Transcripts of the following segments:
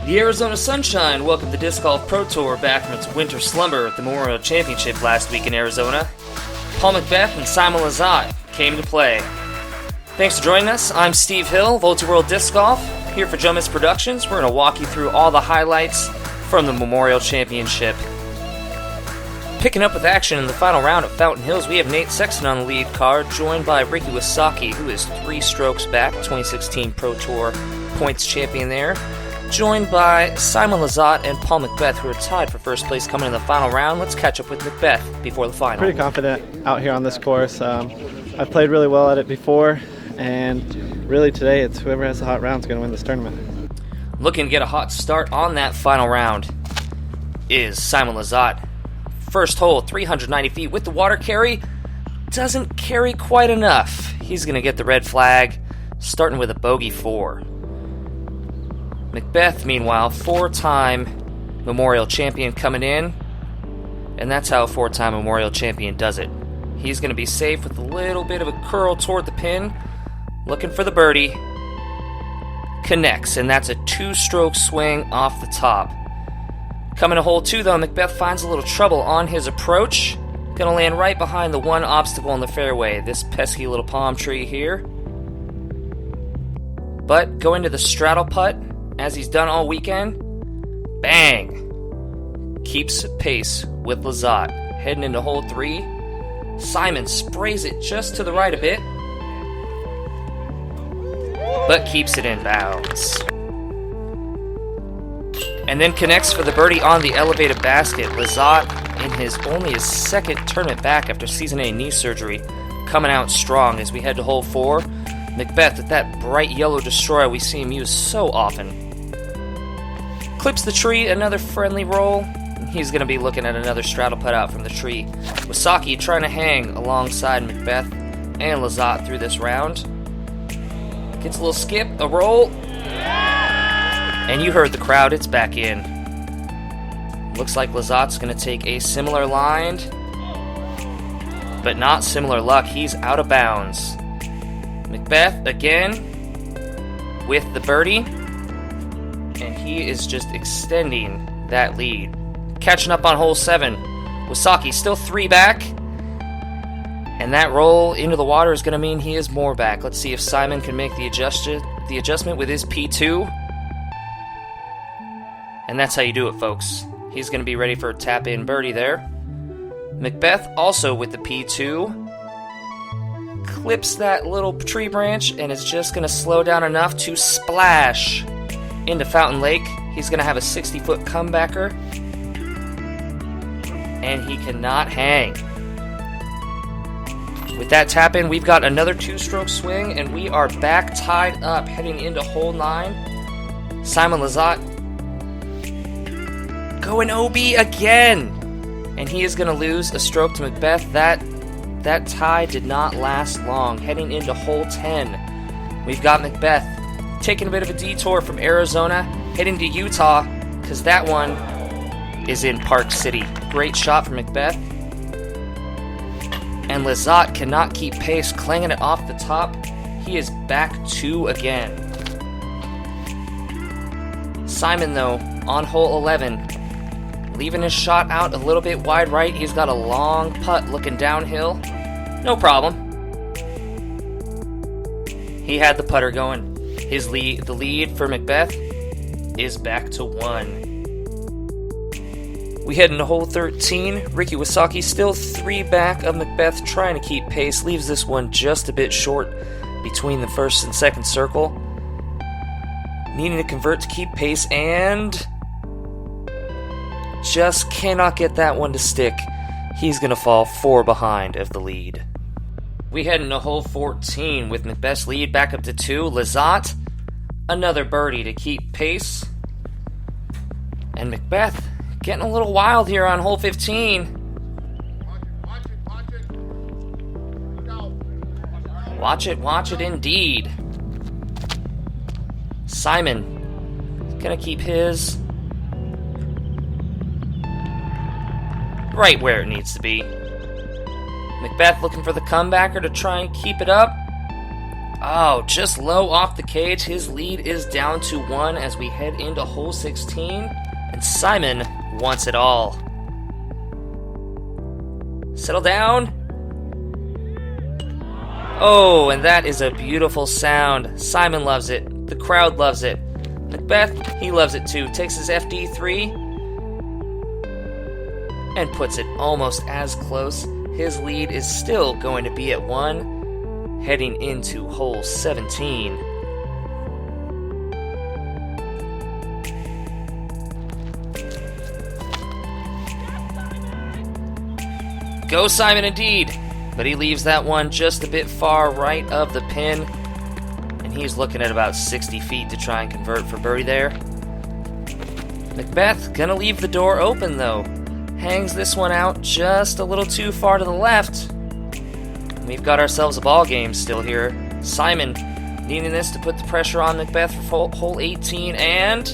The Arizona Sunshine welcomed the Disc Golf Pro Tour back from its winter slumber at the Memorial Championship last week in Arizona. Paul McBeth and Simon Lizotte came to play. Thanks for joining us. I'm Steve Hill of Ultiworld Disc Golf, here for Jomez Productions. We're going to walk you through all the highlights from the Memorial Championship. Picking up with action in the final round at Fountain Hills, we have Nate Sexton on the lead card, joined by Wysocki, who is 3 strokes back, 2016 Pro Tour points champion there. Joined by Simon Lizotte and Paul McBeth, who are tied for first place coming in the final round. Let's catch up with McBeth before the final. Pretty confident out here on this course. I've played really well at it before, and really today it's whoever has the hot round is going to win this tournament. Looking to get a hot start on that final round is Simon Lizotte. First hole, 390 feet with the water carry. Doesn't carry quite enough. He's going to get the red flag, starting with a bogey 4. McBeth, meanwhile, 4-time Memorial champion coming in, and that's how a 4-time Memorial champion does it. He's going to be safe with a little bit of a curl toward the pin, looking for the birdie. Connects, and that's a 2-stroke swing off the top. Coming to hole 2, though, McBeth finds a little trouble on his approach. Going to land right behind the one obstacle in the fairway, this pesky little palm tree here. But going to the straddle putt, as he's done all weekend, bang! Keeps pace with Lizotte. Heading into hole 3, Simon sprays it just to the right a bit, but keeps it in bounds. And then connects for the birdie on the elevated basket. Lizotte, in only his second tournament back after season-ending knee surgery, coming out strong as we head to hole 4. McBeth with that bright yellow destroyer we see him use so often. Clips the tree, another friendly roll. He's going to be looking at another straddle putt out from the tree. Wysocki trying to hang alongside McBeth and Lizotte through this round. Gets a little skip, a roll. And you heard the crowd, it's back in. Looks like Lizotte's going to take a similar line, but not similar luck. He's out of bounds. McBeth again with the birdie. And he is just extending that lead. Catching up on hole 7. Wysocki still 3 back. And that roll into the water is going to mean he is more back. Let's see if Simon can make the adjustment with his P2. And that's how you do it, folks. He's going to be ready for a tap-in birdie there. McBeth also with the P2. Clips that little tree branch and is just going to slow down enough to splash into Fountain Lake. He's going to have a 60-foot comebacker, and he cannot hang. With that tap in, we've got another 2-stroke swing, and we are back tied up heading into hole 9. Simon Lizotte going OB again, and he is going to lose a stroke to McBeth. That tie did not last long. Heading into hole 10, we've got McBeth taking a bit of a detour from Arizona, heading to Utah, because that one is in Park City. Great shot from McBeth. And Lizotte cannot keep pace, clanging it off the top. He is back 2 again. Simon, though, on hole 11, leaving his shot out a little bit wide right. He's got a long putt looking downhill. No problem. He had the putter going. The lead for McBeth is back to 1. We head into hole 13. Wysocki still 3 back of McBeth, trying to keep pace. Leaves this one just a bit short between the first and second circle. Needing to convert to keep pace, and just cannot get that one to stick. He's going to fall 4 behind of the lead. We head into hole 14 with McBeth's lead back up to 2. Lizotte, another birdie to keep pace. And McBeth getting a little wild here on hole 15. Watch it indeed. Simon gonna keep his right where it needs to be. McBeth looking for the comebacker to try and keep it up. Oh, just low off the cage. His lead is down to 1 as we head into hole 16. And Simon wants it all. Settle down. Oh, and that is a beautiful sound. Simon loves it. The crowd loves it. McBeth, he loves it too. Takes his FD3 and puts it almost as close. His lead is still going to be at 1, heading into hole 17. Go Simon indeed, but he leaves that one just a bit far right of the pin, and he's looking at about 60 feet to try and convert for birdie there. McBeth gonna leave the door open though. Hangs this one out just a little too far to the left. We've got ourselves a ball game still here. Simon needing this to put the pressure on McBeth for hole 18, and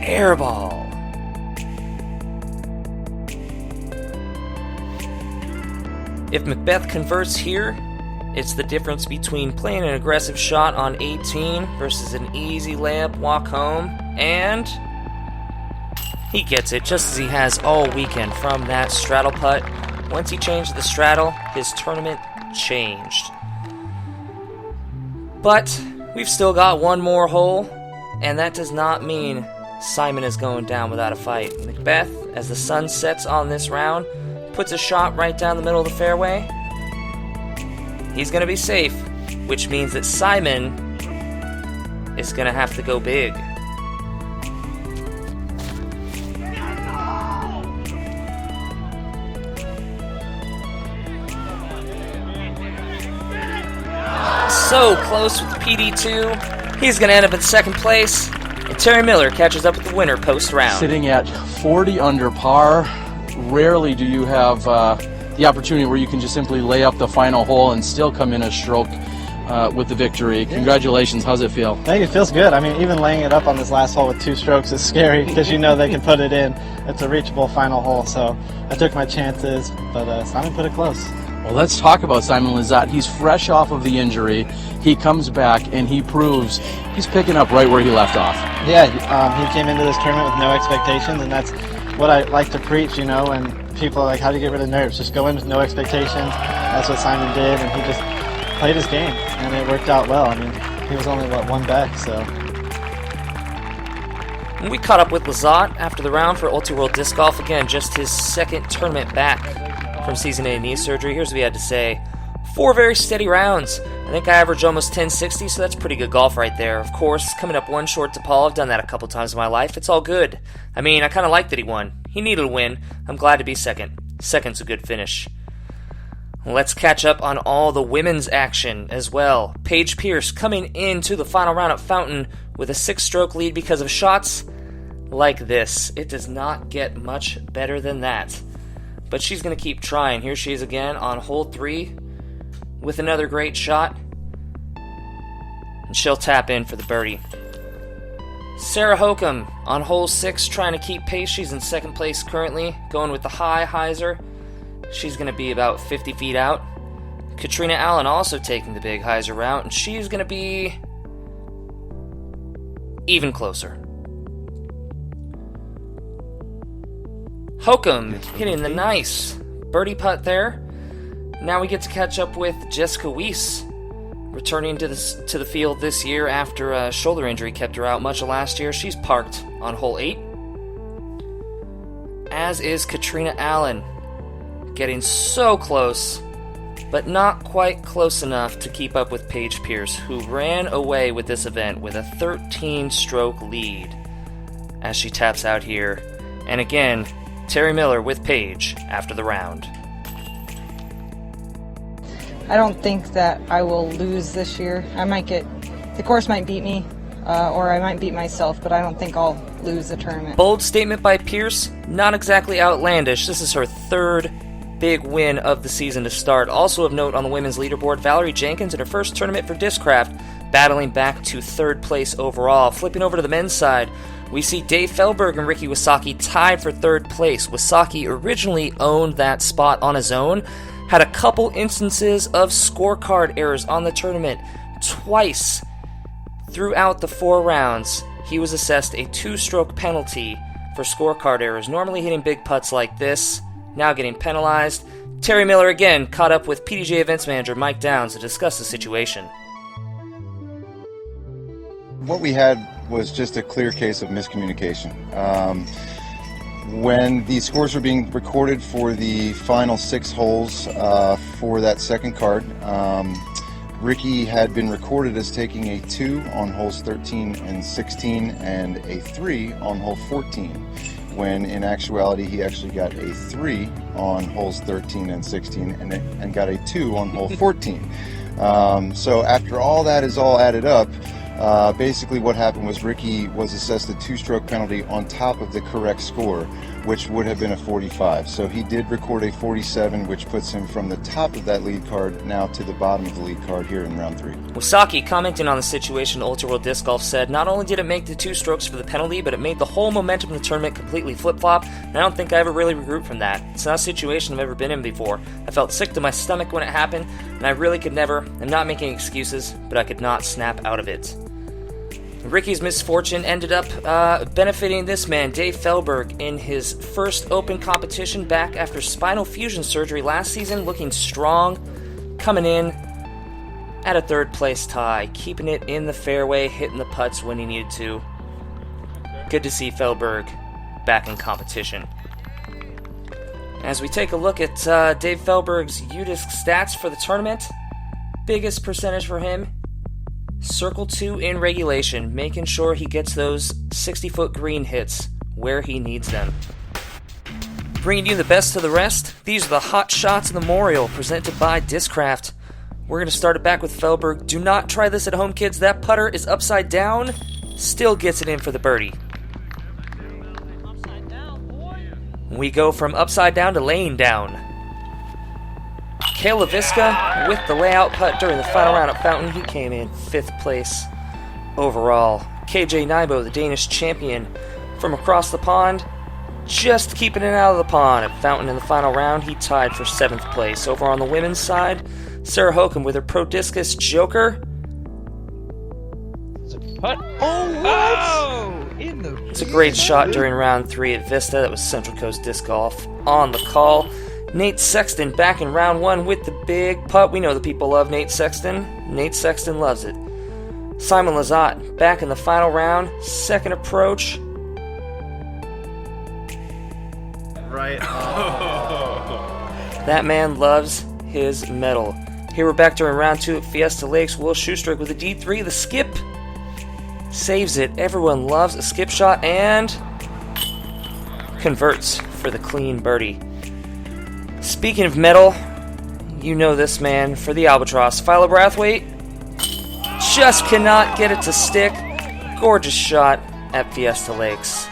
air ball. If McBeth converts here, it's the difference between playing an aggressive shot on 18 versus an easy layup walk home, and he gets it just as he has all weekend from that straddle putt. Once he changed the straddle, his tournament changed. But we've still got one more hole, and that does not mean Simon is going down without a fight. McBeth, as the sun sets on this round, puts a shot right down the middle of the fairway. He's going to be safe, which means that Simon is going to have to go big. So close with the PD2. He's going to end up in second place, and Terry Miller catches up with the winner post-round. Sitting at 40 under par. Rarely do you have the opportunity where you can just simply lay up the final hole and still come in a stroke with the victory. Congratulations. How's it feel? I think it feels good. I mean, even laying it up on this last hole with 2 strokes is scary because you know they can put it in. It's a reachable final hole, so I took my chances, but Simon put it close. Well, let's talk about Simon Lizotte. He's fresh off of the injury. He comes back and he proves he's picking up right where he left off. Yeah, he came into this tournament with no expectations, and that's what I like to preach, you know, and people are like, how do you get rid of nerves? Just go in with no expectations. That's what Simon did, and he just played his game, and it worked out well. I mean, he was only, 1 back, so. We caught up with Lizotte after the round for Ultiworld Disc Golf. Again, just his second tournament back from season-ending knee surgery. Here's what he had to say. 4 very steady rounds. I think I averaged almost 1060, so that's pretty good golf right there. Of course, coming up 1 short to Paul. I've done that a couple times in my life. It's all good. I mean, I kind of like that he won. He needed a win. I'm glad to be second. Second's a good finish. Let's catch up on all the women's action as well. Paige Pierce coming into the final round at Fountain with a 6-stroke lead because of shots like this. It does not get much better than that. But she's going to keep trying. Here she is again on hole 3 with another great shot. And she'll tap in for the birdie. Sarah Hokum on hole 6 trying to keep pace. She's in second place currently, going with the high hyzer. She's going to be about 50 feet out. Katrina Allen also taking the big hyzer route, and she's going to be even closer. Hokum hitting the nice birdie putt there. Now we get to catch up with Jessica Weiss, returning to the field this year after a shoulder injury kept her out much of last year. She's parked on hole 8. As is Katrina Allen, getting so close, but not quite close enough to keep up with Paige Pierce, who ran away with this event with a 13-stroke lead as she taps out here. And again, Terry Miller with Paige after the round. I don't think that I will lose this year. The course might beat me, or I might beat myself, but I don't think I'll lose the tournament. Bold statement by Pierce, not exactly outlandish. This is her 3rd big win of the season to start. Also of note on the women's leaderboard, Valerie Jenkins in her first tournament for Discraft, battling back to 3rd place overall. Flipping over to the men's side, we see Dave Feldberg and Ricky Wysocki tied for 3rd place. Wysocki originally owned that spot on his own. had a couple instances of scorecard errors on the tournament. Twice throughout the 4 rounds, he was assessed a 2-stroke penalty for scorecard errors. Normally hitting big putts like this, now getting penalized. Terry Miller again caught up with PDGA events manager Mike Downs to discuss the situation. What we had was just a clear case of miscommunication. When the scores were being recorded for the final 6 holes for that second card, Ricky had been recorded as taking a 2 on holes 13 and 16 and a 3 on hole 14, when in actuality he actually got a 3 on holes 13 and 16 and got a 2 on hole 14. So after all that is all added up, basically what happened was Ricky was assessed a 2-stroke penalty on top of the correct score, which would have been a 45. So he did record a 47, which puts him from the top of that lead card now to the bottom of the lead card here in round 3. Wysocki, commenting on the situation to Ultiworld Disc Golf, said, "Not only did it make the 2 strokes for the penalty, but it made the whole momentum of the tournament completely flip-flop, and I don't think I ever really regrouped from that. It's not a situation I've ever been in before. I felt sick to my stomach when it happened, and I really could never, I'm not making excuses, but I could not snap out of it." Ricky's misfortune ended up benefiting this man, Dave Feldberg, in his first Open competition back after spinal fusion surgery last season, looking strong, coming in at a 3rd place tie, keeping it in the fairway, hitting the putts when he needed to. Good to see Feldberg back in competition. As we take a look at Dave Feldberg's UDisc stats for the tournament, biggest percentage for him, Circle 2 in regulation, making sure he gets those 60-foot green hits where he needs them. Bringing you the best of the rest, these are the Hot Shots Memorial presented by Discraft. We're going to start it back with Feldberg. Do not try this at home, kids. That putter is upside down, still gets it in for the birdie. We go from upside down to laying down. Kale LaVisca with the layout putt during the final round at Fountain. He came in 5th place overall. KJ Nybo, the Danish champion from across the pond, just keeping it out of the pond at Fountain in the final round. He tied for 7th place. Over on the women's side, Sarah Hokum with her Pro Discus Joker. Putt. Oh, in the It's a great shot during round 3 at Vista. That was Central Coast Disc Golf on the call. Nate Sexton back in round 1 with the big putt. We know the people love Nate Sexton. Nate Sexton loves it. Simon Lizotte back in the final round. 2nd approach. right. That man loves his medal. Here we're back during round 2 at Fiesta Lakes. Will Shoestrick with a D3. The skip saves it. Everyone loves a skip shot and converts for the clean birdie. Speaking of medal, you know this man for the Albatross. Philo Brathwaite just cannot get it to stick. Gorgeous shot at Fiesta Lakes.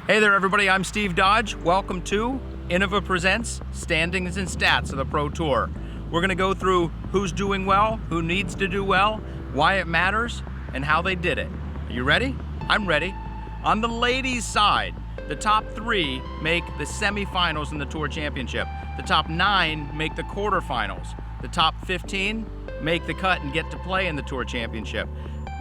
Hey there everybody, I'm Steve Dodge. Welcome to Innova Presents Standings and Stats of the Pro Tour. We're going to go through who's doing well, who needs to do well, why it matters, and how they did it. Are you ready? I'm ready. On the ladies' side, the top 3 make the semifinals in the Tour Championship. The top 9 make the quarterfinals. The top 15 make the cut and get to play in the Tour Championship.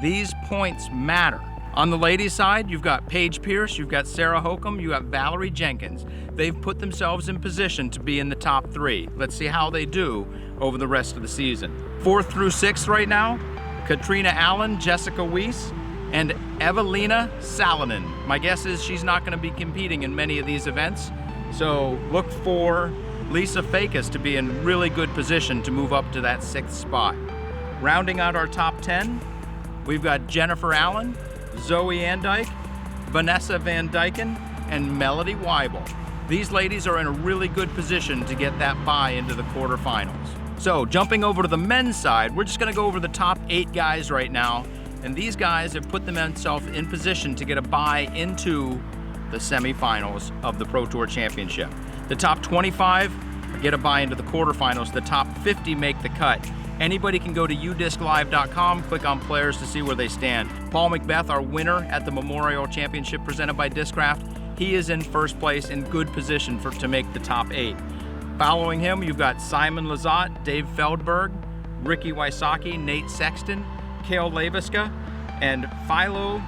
These points matter. On the ladies' side, you've got Paige Pierce, you've got Sarah Hokum, you got Valerie Jenkins. They've put themselves in position to be in the top 3. Let's see how they do over the rest of the season. 4th through 6th right now, Katrina Allen, Jessica Weiss, and Evelina Salonen. My guess is she's not going to be competing in many of these events, so look for Lisa Fakis to be in really good position to move up to that 6th spot. Rounding out our top 10, we've got Jennifer Allen, Zoe Andyke, Vanessa Van Dyken, and Melody Weibel. These ladies are in a really good position to get that bye into the quarterfinals. So jumping over to the men's side, we're just gonna go over the top 8 guys right now. And these guys have put themselves in position to get a bye into the semifinals of the Pro Tour Championship. The top 25 get a bye into the quarterfinals. The top 50 make the cut. Anybody can go to udisclive.com, click on players to see where they stand. Paul McBeth, our winner at the Memorial Championship presented by Discraft, he is in first place in good position to make the top 8. Following him, you've got Simon Lizotte, Dave Feldberg, Ricky Wysocki, Nate Sexton, Kale Laviska, and Philo,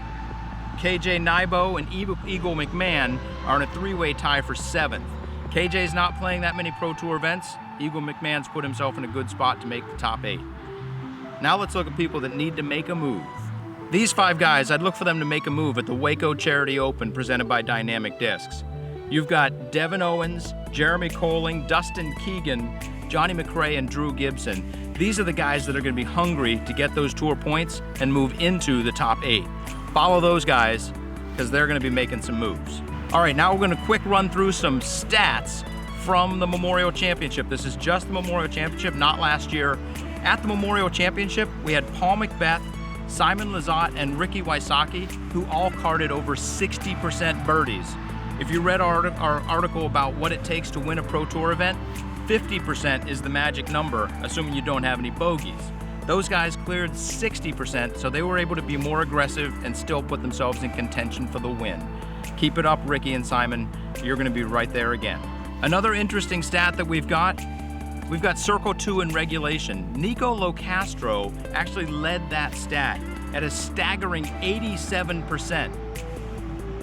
KJ Nybo, and Eagle McMahon are in a 3-way tie for 7th. KJ's not playing that many Pro Tour events. Eagle McMahon's put himself in a good spot to make the top 8. Now let's look at people that need to make a move. These 5 guys, I'd look for them to make a move at the Waco Charity Open presented by Dynamic Discs. You've got Devin Owens, Jeremy Coling, Dustin Keegan, Johnny McRae, and Drew Gibson. These are the guys that are going to be hungry to get those tour points and move into the top 8. Follow those guys because they're going to be making some moves. All right, now we're going to quick run through some stats from the Memorial Championship. This is just the Memorial Championship, not last year. At the Memorial Championship, we had Paul McBeth, Simon Lizotte, and Ricky Wysocki, who all carded over 60% birdies. If you read our article about what it takes to win a Pro Tour event, 50% is the magic number, assuming you don't have any bogeys. Those guys cleared 60%, so they were able to be more aggressive and still put themselves in contention for the win. Keep it up, Ricky and Simon. You're going to be right there again. Another interesting stat that we've got Circle 2 in regulation. Nico Locastro actually led that stat at a staggering 87%.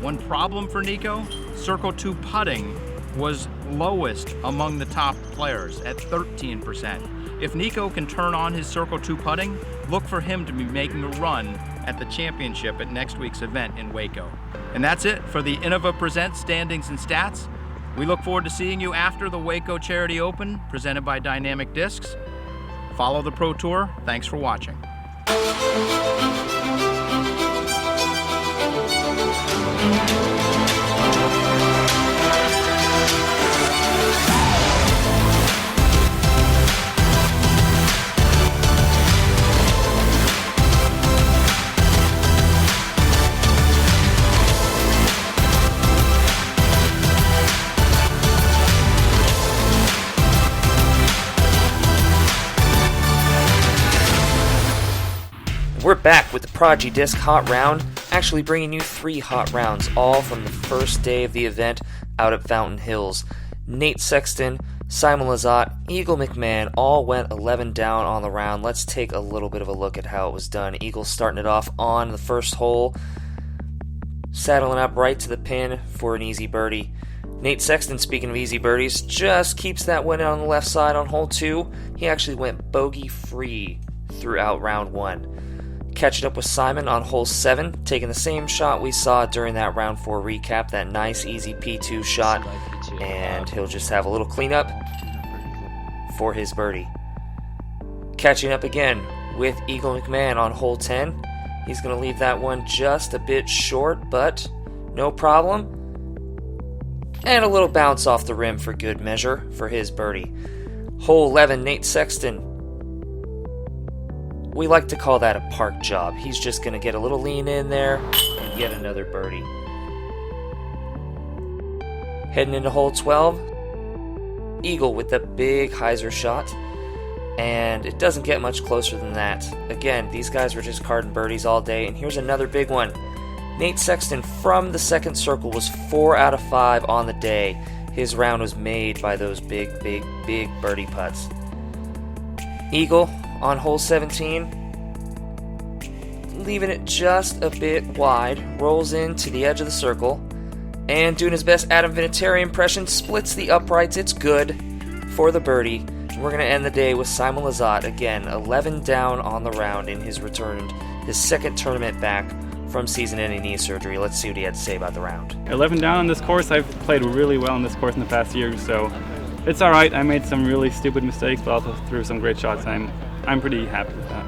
One problem for Nico, Circle 2 putting was lowest among the top players at 13%. If Nico can turn on his Circle 2 putting, look for him to be making a run at the championship at next week's event in Waco. And that's it for the Innova Presents Standings and Stats. We look forward to seeing you after the Waco Charity Open, presented by Dynamic Discs. Follow the Pro Tour. Thanks for watching. We're back with the Prodigy Disc Hot Round, actually bringing you 3 hot rounds, all from the first day of the event out at Fountain Hills. Nate Sexton, Simon Lizotte, Eagle McMahon all went 11 down on the round. Let's take a little bit of a look at how it was done. Eagle starting it off on the first hole, saddling up right to the pin for an easy birdie. Nate Sexton, speaking of easy birdies, just keeps that win on the left side on hole 2. He actually went bogey-free throughout round 1. Catching up with Simon on hole 7, taking the same shot we saw during that round 4 recap, that nice easy P2 shot, and he'll just have a little cleanup for his birdie. Catching up again with Eagle McMahon on hole 10. He's going to leave that one just a bit short, but no problem. And a little bounce off the rim for good measure for his birdie. Hole 11, Nate Sexton. We like to call that a park job. He's just going to get a little lean in there and get another birdie. Heading into hole 12, Eagle with the big hyzer shot. And it doesn't get much closer than that. Again, these guys were just carding birdies all day. And here's another big one. Nate Sexton from the second circle was 4 out of 5 on the day. His round was made by those big birdie putts. Eagle on hole 17, leaving it just a bit wide, rolls into the edge of the circle, and doing his best Adam Vinatieri impression, splits the uprights. It's good for the birdie. We're going to end the day with Simon Lizotte, again, 11 down on the round in his return, his second tournament back from season-ending knee surgery. Let's see what he had to say about the round. 11 down on this course. I've played really well on this course in the past year, so it's all right. I made some really stupid mistakes, but also threw some great shots. I'm pretty happy with that.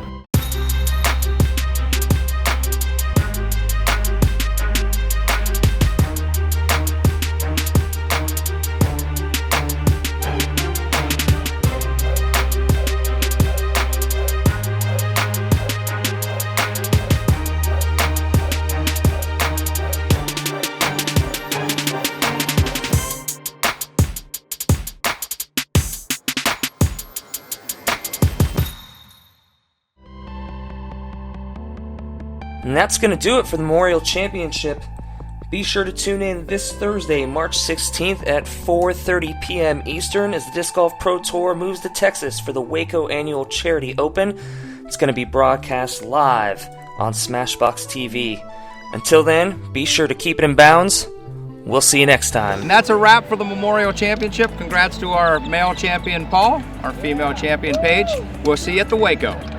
And that's going to do it for the Memorial Championship. Be sure to tune in this Thursday, March 16th at 4:30 p.m. Eastern as the Disc Golf Pro Tour moves to Texas for the Waco Annual Charity Open. It's going to be broadcast live on Smashbox TV. Until then, be sure to keep it in bounds. We'll see you next time. And that's a wrap for the Memorial Championship. Congrats to our male champion, Paul, our female champion, Paige. We'll see you at the Waco.